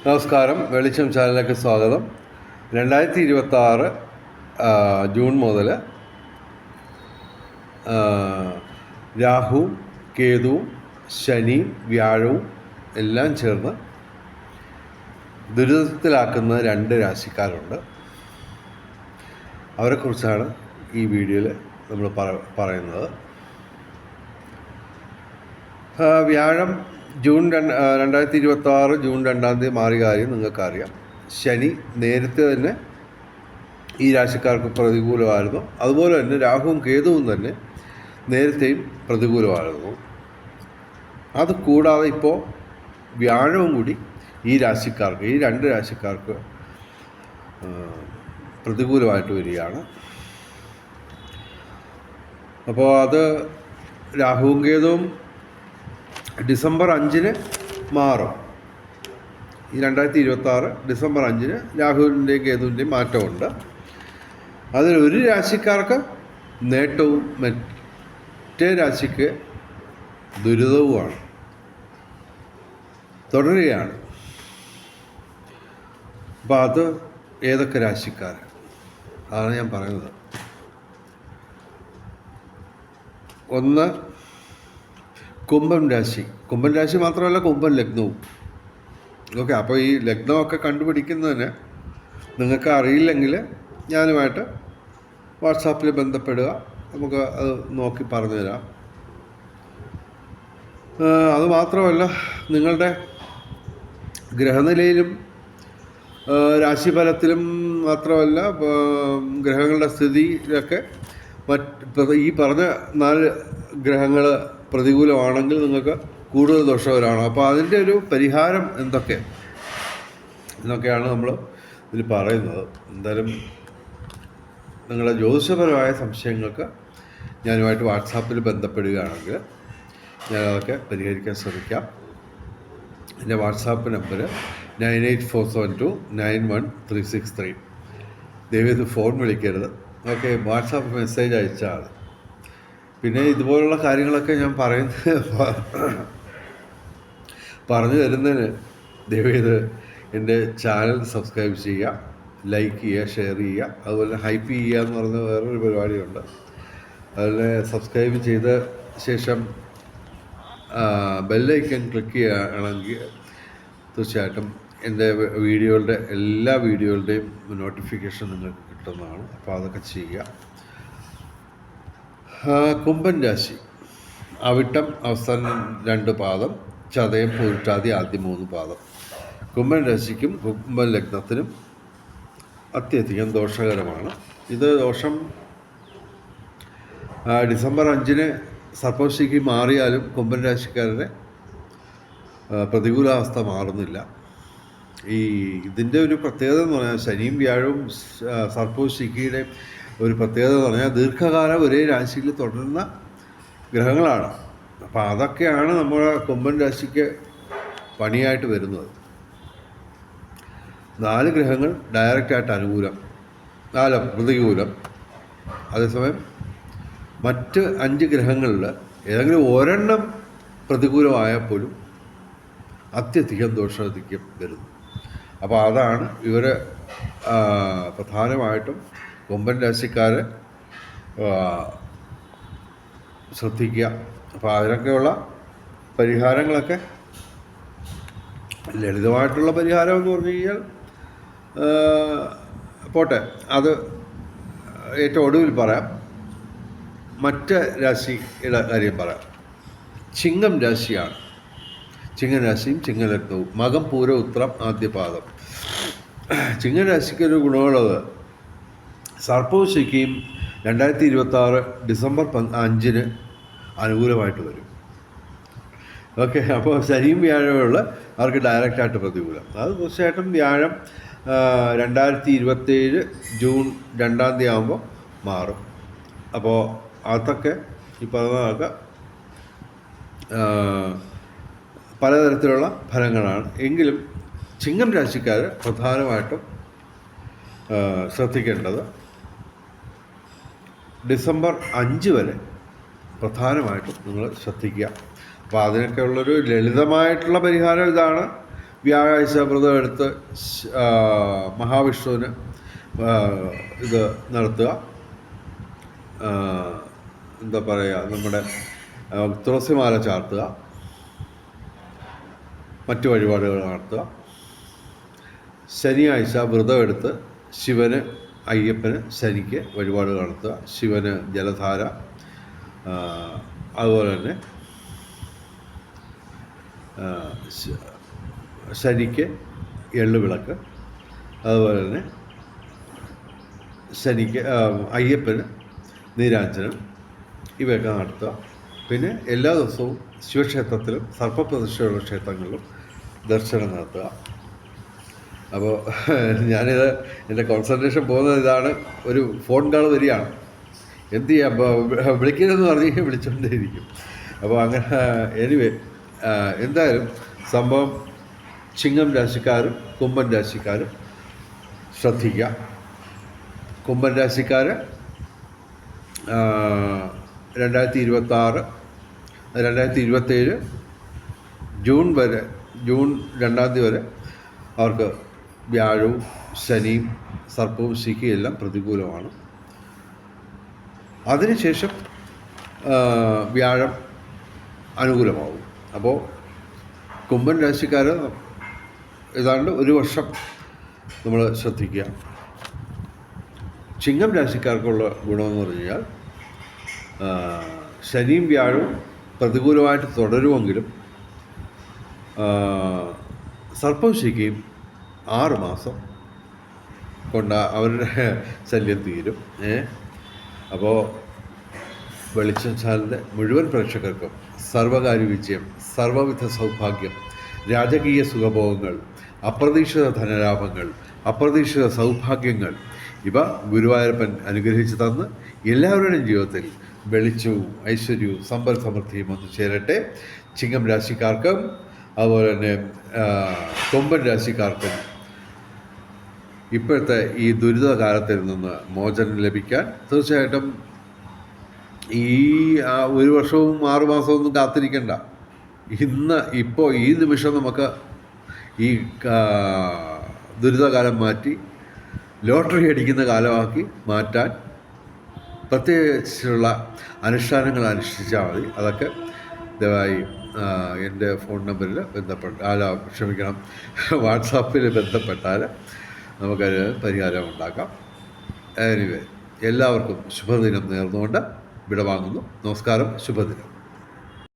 നമസ്കാരം, വെളിച്ചം ചാനലിലേക്ക് സ്വാഗതം. 2026 ജൂൺ മുതൽ രാഹുവും കേതുവും ശനിയും വ്യാഴവും എല്ലാം ചേർന്ന് ദുരിതത്തിലാക്കുന്ന 2 രാശിക്കാരുണ്ട്. അവരെക്കുറിച്ചാണ് ഈ വീഡിയോയിൽ നമ്മൾ പറയുന്നത്. വ്യാഴം 2026 ജൂൺ 2 മാറിയ കാര്യം നിങ്ങൾക്കറിയാം. ശനി നേരത്തെ തന്നെ ഈ രാശിക്കാർക്ക് പ്രതികൂലമായിരുന്നു. അതുപോലെ തന്നെ രാഹുവും കേതുവും തന്നെ നേരത്തെയും പ്രതികൂലമായിരുന്നു. അത് കൂടാതെ ഇപ്പോൾ വ്യാഴവും കൂടി ഈ 2 രാശിക്കാർക്ക് പ്രതികൂലമായിട്ട് വരികയാണ്. അപ്പോൾ അത് രാഹുവും കേതുവും ഡിസംബർ 5 മാറും. ഈ 2026 ഡിസംബർ 5 രാഹുവിൻ്റെയും കേതുവിൻ്റെയും മാറ്റമുണ്ട്. അതിലൊരു രാശിക്കാർക്ക് നേട്ടവും മറ്റേ രാശിക്ക് ദുരിതവുമാണ്, തുടരുകയാണ്. അപ്പോൾ അത് ഏതൊക്കെ രാശിക്കാർ, അതാണ് ഞാൻ പറയുന്നത്. ഒന്ന്, കുംഭം രാശി മാത്രമല്ല, കുംഭം ലഗ്നവും. ഓക്കെ, അപ്പോൾ ഈ ലഗ്നമൊക്കെ കണ്ടുപിടിക്കുന്നതിന് നിങ്ങൾക്ക് അറിയില്ലെങ്കിൽ ഞാനുമായിട്ട് വാട്സാപ്പിൽ ബന്ധപ്പെടുക, നമുക്ക് അത് നോക്കി പറഞ്ഞു തരാം. അതുമാത്രമല്ല, നിങ്ങളുടെ ഗ്രഹനിലയിലും രാശിഫലത്തിലും മാത്രമല്ല, ഗ്രഹങ്ങളുടെ സ്ഥിതിയിലൊക്കെ ഈ പറഞ്ഞ 4 ഗ്രഹങ്ങൾ പ്രതികൂലമാണെങ്കിൽ നിങ്ങൾക്ക് കൂടുതൽ ദോഷകരമാണ്. അപ്പോൾ അതിൻ്റെ ഒരു പരിഹാരം എന്നൊക്കെയാണ് നമ്മൾ ഇതിൽ പറയുന്നത്. എന്തായാലും നിങ്ങളുടെ ജ്യോതിഷപരമായ സംശയങ്ങൾക്ക് ഞാനുമായിട്ട് വാട്സാപ്പിൽ ബന്ധപ്പെടുകയാണെങ്കിൽ ഞാനതൊക്കെ പരിഹരിക്കാൻ ശ്രമിക്കാം. എൻ്റെ വാട്സാപ്പ് നമ്പർ 9847291363. ദയവേത് ഫോൺ വിളിക്കരുത്. ഓക്കെ, വാട്സാപ്പ് മെസ്സേജ് അയച്ചാൽ മതി. പിന്നെ ഇതുപോലുള്ള കാര്യങ്ങളൊക്കെ ഞാൻ പറഞ്ഞു തരുന്നതിന് ദയവേത് എൻ്റെ ചാനൽ സബ്സ്ക്രൈബ് ചെയ്യുക, ലൈക്ക് ചെയ്യുക, ഷെയർ ചെയ്യുക. അതുപോലെ ഹൈപ്പ് ചെയ്യുക എന്ന് പറയുന്ന വേറൊരു പരിപാടിയുണ്ട്. അതിൽ സബ്സ്ക്രൈബ് ചെയ്ത ശേഷം ബെല്ലൈക്കൺ ക്ലിക്ക് ചെയ്യുകയാണെങ്കിൽ തീർച്ചയായിട്ടും എൻ്റെ എല്ലാ വീഡിയോകളുടെയും നോട്ടിഫിക്കേഷൻ നിങ്ങൾക്ക് കിട്ടുന്നതാണ്. അപ്പോൾ അതൊക്കെ ചെയ്യുക. കുംഭൻ രാശി, അവിട്ടം അവസാനം 2 പാദം, ചതയം പൂരിട്ടാതി ആദ്യം 3 പാദം. കുംഭൻ രാശിക്കും കുംഭൻ ലഗ്നത്തിനും അത്യധികം ദോഷകരമാണ്. ഇത് ദോഷം ഡിസംബർ 5 സർപ്പശിക്ക് മാറിയാലും കുംഭൻ രാശിക്കാരുടെ പ്രതികൂലാവസ്ഥ മാറുന്നില്ല. ഇതിൻ്റെ ഒരു പ്രത്യേകത എന്ന് പറഞ്ഞാൽ, ശനിയും വ്യാഴവും സർപ്പശിക്കിയുടെ ഒരു പ്രത്യേകത എന്ന് പറഞ്ഞാൽ ദീർഘകാലം ഒരേ രാശിയിൽ തുടരുന്ന ഗ്രഹങ്ങളാണ്. അപ്പോൾ അതൊക്കെയാണ് നമ്മുടെ കുംഭൻ രാശിക്ക് പണിയായിട്ട് വരുന്നത്. 4 ഗ്രഹങ്ങൾ ഡയറക്റ്റായിട്ട് അനുകൂലം, 4 പ്രതികൂലം. അതേസമയം മറ്റ് 5 ഗ്രഹങ്ങളിൽ ഏതെങ്കിലും ഒരെണ്ണം പ്രതികൂലമായപ്പോലും അത്യധികം ദോഷാധിക്യം വരുന്നു. അപ്പോൾ അതാണ് ഇവർ പ്രധാനമായിട്ടും കുംഭൻ രാശിക്കാർ ശ്രദ്ധിക്കുക. അപ്പോൾ അതിനൊക്കെയുള്ള പരിഹാരങ്ങളൊക്കെ ലളിതമായിട്ടുള്ള പരിഹാരം എന്ന് പറഞ്ഞു കഴിഞ്ഞാൽ പോട്ടെ, അത് ഏറ്റവും ഒടുവിൽ പറയാം. മറ്റ് രാശിയുടെ കാര്യം പറയാം. ചിങ്ങം രാശിയാണ്. ചിങ്ങം രാശിയും ചിങ്ങലഗ്നവും, മകം പൂര ഉത്രം ആദ്യ പാദം. ചിങ്ങം രാശിക്കൊരു ഗുണമുള്ളത്, സർപ്പവും ശിഖയും 2026 ഡിസംബർ 5 അനുകൂലമായിട്ട് വരും. ഓക്കെ, അപ്പോൾ ശനിയും വ്യാഴമുള്ള അവർക്ക് ഡയറക്റ്റായിട്ട് പ്രതികൂലം. അത് തീർച്ചയായിട്ടും വ്യാഴം 2027 ജൂൺ 2 ആകുമ്പോൾ മാറും. അപ്പോൾ അതൊക്കെ ഈ പറഞ്ഞതൊക്കെ പലതരത്തിലുള്ള ഫലങ്ങളാണ്. എങ്കിലും ചിങ്ങം രാശിക്കാർ പ്രധാനമായിട്ടും ശ്രദ്ധിക്കേണ്ടത് ഡിസംബർ 5 വരെ പ്രധാനമായിട്ടും നിങ്ങൾ ശ്രദ്ധിക്കുക. അപ്പോൾ അതിനൊക്കെ ഉള്ളൊരു ലളിതമായിട്ടുള്ള പരിഹാരം ഇതാണ്. വ്യാഴാഴ്ച വ്രതം എടുത്ത് മഹാവിഷ്ണുവിന് ഇത് നടത്തുക, എന്താ പറയുക, നമ്മുടെ തുളസിമാല ചാർത്തുക, മറ്റു വഴിപാടുകൾ നടത്തുക. ശനിയാഴ്ച വ്രതം എടുത്ത് ശിവന്, അയ്യപ്പന്, ശനിക്ക് വഴിപാടുകൾ നടത്തുക. ശിവന് ജലധാര, അതുപോലെ തന്നെ ശനിക്ക് എള്ളുവിളക്ക്, അതുപോലെ തന്നെ ശനിക്ക് അയ്യപ്പന് നീരാഞ്ജനം, ഇവയൊക്കെ നടത്തുക. പിന്നെ എല്ലാ ദിവസവും ശിവക്ഷേത്രത്തിലും സർപ്പപ്രതിഷ്ഠയുള്ള ക്ഷേത്രങ്ങളിലും ദർശനം നടത്തുക. അപ്പോൾ ഞാനിത് എൻ്റെ കോൺസെൻട്രേഷൻ പോകുന്നത് ഇതാണ്. ഒരു ഫോൺ കാൾ വരികയാണ്, എന്ത് ചെയ്യാം, വിളിക്കരുതെന്ന് പറഞ്ഞ് വിളിച്ചുകൊണ്ടേയിരിക്കും. അപ്പോൾ അങ്ങനെ എനിവേ, എന്തായാലും സംഭവം ചിങ്ങം രാശിക്കാരും കുംഭൻ രാശിക്കാരും ശ്രദ്ധിക്കുക. കുംഭൻ രാശിക്കാർ 2027 ജൂൺ 2 വരെ അവർക്ക് വ്യാഴവും ശനിയും സർപ്പവും ശിഖയും എല്ലാം പ്രതികൂലമാണ്. അതിനുശേഷം വ്യാഴം അനുകൂലമാവും. അപ്പോൾ കുംഭൻ രാശിക്കാർ ഏതാണ്ട് ഒരു വർഷം നമ്മൾ ശ്രദ്ധിക്കുക. ചിങ്ങം രാശിക്കാർക്കുള്ള ഗുണമെന്ന് പറഞ്ഞു കഴിഞ്ഞാൽ ശനിയും വ്യാഴവും പ്രതികൂലമായിട്ട് തുടരുമെങ്കിലും സർപ്പം ശിഖയും 6 മാസം കൊണ്ട് അവരുടെ ശല്യം തീരും. അപ്പോൾ വെളിച്ചം ചാനലിൻ്റെ മുഴുവൻ പ്രേക്ഷകർക്കും സർവകാര്യ വിജയം, സർവവിധ സൗഭാഗ്യം, രാജകീയ സുഖഭോഗങ്ങൾ, അപ്രതീക്ഷിത ധനലാഭങ്ങൾ, അപ്രതീക്ഷിത സൗഭാഗ്യങ്ങൾ ഇവ ഗുരുവായൂരപ്പൻ അനുഗ്രഹിച്ചു തന്ന് എല്ലാവരുടെയും ജീവിതത്തിൽ വെളിച്ചവും ഐശ്വര്യവും സമ്പൽ സമൃദ്ധിയും വന്നു ചേരട്ടെ. ചിങ്ങം രാശിക്കാർക്കും അതുപോലെ തന്നെ കൊമ്പൻ രാശിക്കാർക്കും ഇപ്പോഴത്തെ ഈ ദുരിതകാലത്തിൽ നിന്ന് മോചനം ലഭിക്കാൻ തീർച്ചയായിട്ടും ഈ 1 വർഷവും 6 മാസവും ഒന്നും കാത്തിരിക്കണ്ട. ഇപ്പോൾ ഈ നിമിഷം നമുക്ക് ഈ ദുരിതകാലം മാറ്റി ലോട്ടറി അടിക്കുന്ന കാലമാക്കി മാറ്റാൻ പ്രത്യേകിച്ചുള്ള അനുഷ്ഠാനങ്ങൾ അനുഷ്ഠിച്ചാൽ മതി. അതൊക്കെ ദയവായി എൻ്റെ ഫോൺ നമ്പറിൽ വാട്സാപ്പിൽ ബന്ധപ്പെട്ടാൽ നമുക്കത് പരിഹാരം ഉണ്ടാക്കാം. എനിവേ, എല്ലാവർക്കും ശുഭദിനം നേർന്നുകൊണ്ട് വിടവാങ്ങുന്നു. നമസ്കാരം, ശുഭദിനം.